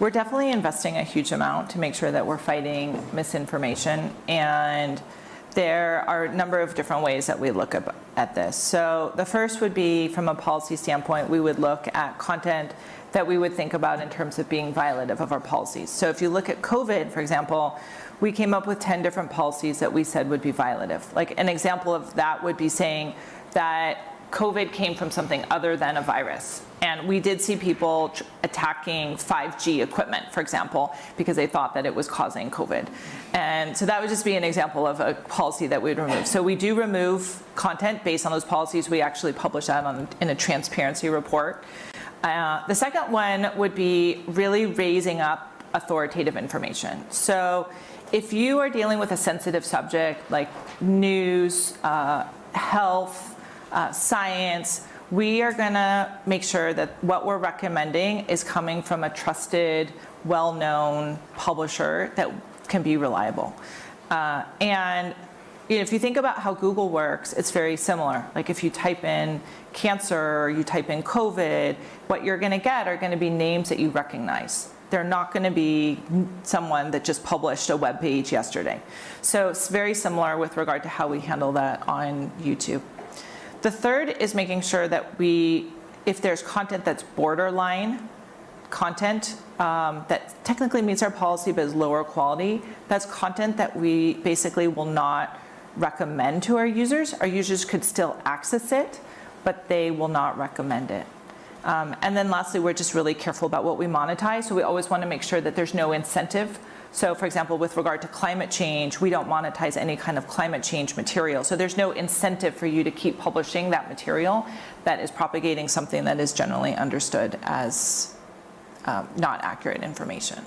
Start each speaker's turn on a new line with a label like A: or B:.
A: We're definitely investing a huge amount to make sure that we're fighting misinformation, and there are a number of different ways that we look at this. So the first would be, from a policy standpoint, we would look at content that we would think about in terms of being violative of our policies. So if you look at COVID, for example, we came up with 10 different policies that we said would be violative. Like an example of that would be saying that COVID came from something other than a virus. And we did see people attacking 5G equipment, for example, because they thought that it was causing COVID. And so that would just be an example of a policy that we'd remove. So we do remove content based on those policies. We actually publish that in a transparency report. The second one would be really raising up authoritative information. So if you are dealing with a sensitive subject like news, health, science, we are going to make sure that what we're recommending is coming from a trusted, well-known publisher that can be reliable. And if you think about how Google works, it's very similar. Like if you type in cancer or you type in COVID, what you're going to get are going to be names that you recognize. They're not going to be someone that just published a web page yesterday. So it's very similar with regard to how we handle that on YouTube. The third is making sure that if there's content that's borderline content that technically meets our policy but is lower quality, that's content that we basically will not recommend to our users. Our users could still access it, but they will not recommend it. And then lastly, we're just really careful about what we monetize. So we always want to make sure that there's no incentive. So for example, with regard to climate change, we don't monetize any kind of climate change material. So there's no incentive for you to keep publishing that material that is propagating something that is generally understood as not accurate information.